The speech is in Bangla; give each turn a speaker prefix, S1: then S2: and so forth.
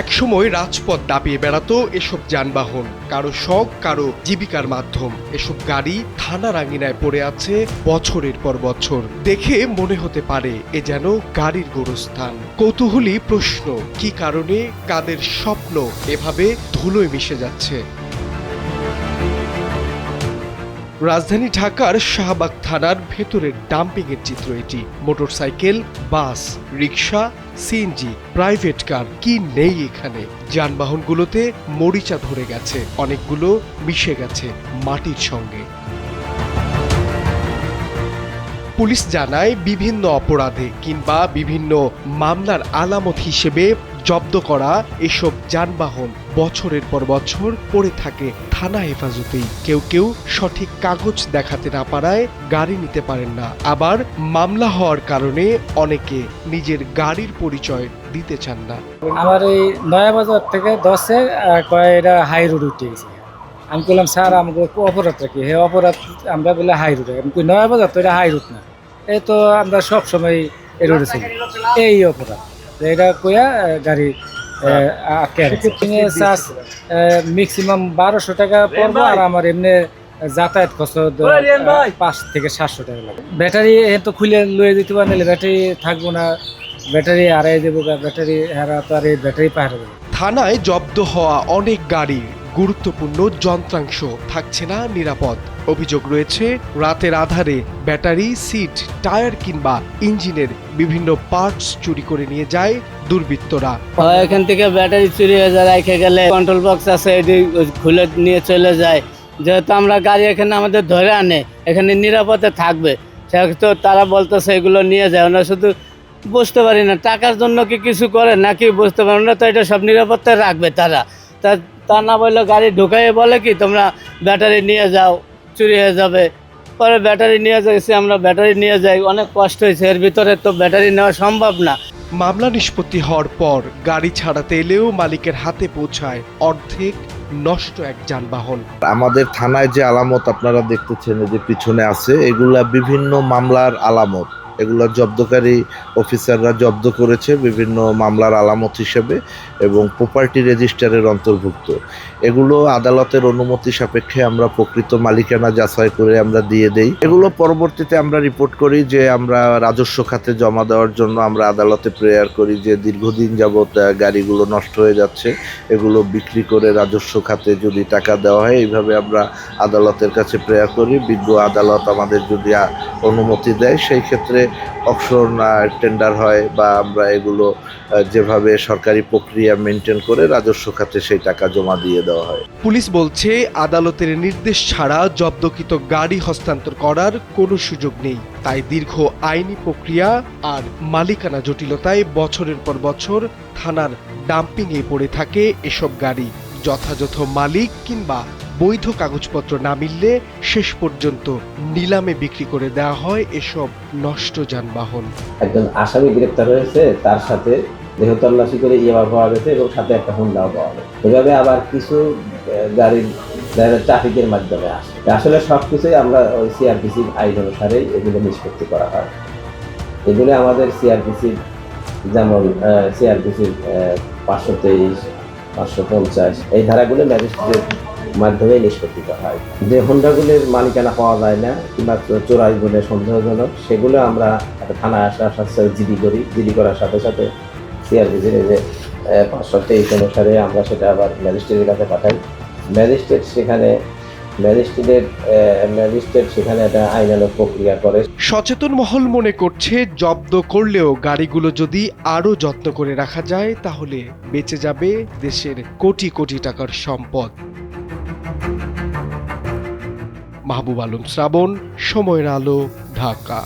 S1: একসময় রাজপথ দাপিয়ে বেড়াতো এসব যানবাহন, কারো শখ, কারো জীবিকার মাধ্যম। এসব গাড়ি থানার আঙিনায় পড়ে আছে বছরের পর বছর। দেখে মনে হতে পারে এ যেন গাড়ির গোরস্থান। কৌতূহলী প্রশ্ন, কি কারণে, কাদের স্বপ্ন এভাবে ধুলোয় মিশে যাচ্ছে? রাজধানী ঢাকার শাহবাগ থানার ভেতরের ডাম্পিংয়ের চিত্র এটি। মোটরসাইকেল, বাস, রিকশা, সিএনজি, প্রাইভেট কার, কি নেই এখানে। যানবাহনগুলোতে মরিচা ধরে গেছে, অনেকগুলো মিশে গেছে মাটির সঙ্গে। পুলিশ জানায় বিভিন্ন অপরাধে কিংবা বিভিন্ন মামলার আলামত হিসেবে জব্দ করা এসব যানবাহন বছরের পর বছর পড়ে থাকে থানা হেফাজতেই। কেউ কেউ সঠিক কাগজ দেখাতে না পারায় গাড়ি নিতে পারেন না, আবার মামলা হওয়ার কারণে অনেকে নিজের গাড়ির পরিচয় দিতে চান না।
S2: আমার এই নয়াবাজার থেকে 10-এ কয় এটা হাই রোড উঠে গেছে। আমি বললাম স্যার আমাকে অপরাধটা কি? হ্যাঁ অপরাধ আমরা বলে হাই রোড। আমি কই নয়াবাজার তো এটা হাই রোড না, এই তো আমরা সবসময় এই রোডে ছিল, এই অপরাধ। এটা কইয়া গাড়ি আটকে চার্জ ম্যাক্সিমাম 1200 টাকা পড়বো, আর আমার এমনি যাতায়াত খরচ 500 থেকে 700 টাকা লাগে। ব্যাটারি তো খুলে লয়ে দিতে পারে, নাহলে ব্যাটারি থাকবো না, ব্যাটারি হারাই দেবো, ব্যাটারি হারা তো আর এই ব্যাটারি পাহারা দেবো।
S1: থানায় জব্দ হওয়া অনেক গাড়ির গুরুত্বপূর্ণ যন্ত্রাংশ থাকছে না নিরাপদ। অভিযোগ রয়েছে রাতের আধারে ব্যাটারি, সিট, টায়ার কিংবা ইঞ্জিনের বিভিন্ন পার্টস চুরি করে নিয়ে যায় দুর্বৃত্তরা।
S3: এখান থেকে ব্যাটারি চুরি হয়ে যায়, রেখে গেলে কন্ট্রোল বক্স আছে এটি খুলে নিয়ে চলে যায়। যেহেতু আমরা গাড়ি এখানে আমাদের ধরে আনে, এখানে নিরাপদে থাকবে, সেহেতু তারা বলতেছে এগুলো নিয়ে যায়। ওরা শুধু বুঝতে পারি না টাকার জন্য কি কিছু করে নাকি বুঝতে পারি না, তো এটা সব নিরাপত্তায় রাখবে তারা। তা না বললে গাড়ি ঢুকাইয়ে বলে কি তোমরা ব্যাটারি নিয়ে যাও, চুরি হয়ে যাবে। পরে ব্যাটারি নিয়ে যাইছি, আমরা ব্যাটারি নিয়ে যাই, অনেক কষ্ট হয়েছে, এর ভিতরে তো ব্যাটারি নেওয়া সম্ভব না।
S1: মামলা নিষ্পত্তি হওয়ার পর গাড়ি ছাড়াতে এলেও মালিকের হাতে পৌঁছায় অর্ধেক নষ্ট এক যানবাহন।
S4: আমাদের থানায় যে আলামত আপনারা দেখতেছেন যে পিছনে আছে, এগুলা বিভিন্ন মামলার আলামত। এগুলো জব্দকারী অফিসাররা জব্দ করেছে বিভিন্ন মামলার আলামত হিসেবে এবং প্রপার্টি রেজিস্টারের অন্তর্ভুক্ত। এগুলো আদালতের অনুমতি সাপেক্ষে আমরা প্রকৃত মালিকানা যাচাই করে আমরা দিয়ে দেই। এগুলো পরবর্তীতে আমরা রিপোর্ট করি যে আমরা রাজস্ব খাতে জমা দেওয়ার জন্য আমরা আদালতে প্রেয়ার করি যে দীর্ঘদিন যাবৎ গাড়িগুলো নষ্ট হয়ে যাচ্ছে, এগুলো বিক্রি করে রাজস্ব খাতে যদি টাকা দেওয়া হয়, এইভাবে আমরা আদালতের কাছে প্রেয়ার করি। বিজ্ঞ আদালত আমাদের যদি অনুমতি দেয়, সেই ক্ষেত্রে অকশন টেন্ডার হয় বা আমরা এগুলো যেভাবে সরকারি প্রক্রিয়া মেনটেন করে রাজস্ব খাতে সেই টাকা জমা দিয়ে দেওয়া হয়।
S1: পুলিশ বলছে আদালতের নির্দেশ ছাড়া জব্দকৃত গাড়ি হস্তান্তর করার কোনো সুযোগ নেই। তাই দীর্ঘ আইনি প্রক্রিয়া আর মালিকানা জটিলতায় বছরের পর বছর থানার ডাম্পিংয়ে পড়ে থাকে এসব গাড়ি। যথাযথ মালিক কিংবা বৈধ কাগজপত্র না মিললে শেষ পর্যন্ত নিলামে বিক্রি করে দেওয়া হয় এসব নষ্ট যানবাহন।
S5: একজন আসামি গ্রেপ্তার হয়েছে, তার সাথে দেহ তল্লাশি করে ইয়াবা পাওয়া গেছে এবং সাথে একটা হুন্ডাও পাওয়া গেছে। এভাবে আবার কিছু গাড়ির ট্রাফিকের মাধ্যমে আসে। আসলে সবকিছুই আমরা ওই সিআরপিসি আইন অনুসারে এগুলো নিষ্পত্তি করা হয়। এগুলো আমাদের সিআরপিসি, যেমন সিআরপিসির 523, 550 এই ধারাগুলো ম্যাজিস্ট্রেটের মাধ্যমে নিষ্পত্তি করা হয়। যে হোন্ডাগুলির মালিকানা পাওয়া যায় না কিংবা চোরাই বলে সন্দেহজনক, সেগুলো আমরা একটা থানায় আসার জিডি করি। জিডি করার সাথে সাথে সিআরপিসির যে 523 অনুসারে আমরা সেটা আবার ম্যাজিস্ট্রেটের কাছে পাঠাই। ম্যাজিস্ট্রেট সেখানে একটা আইনানুগ প্রক্রিয়া করে।
S1: সচেতন মহল মনে করছে জব্দ করলেও গাড়িগুলো যদি আরো যত্ন করে রাখা যায় তাহলে বেঁচে যাবে দেশের কোটি কোটি টাকার সম্পদ। মাহবুব আলম শ্রাবণ, সময়ের আলো, ঢাকা।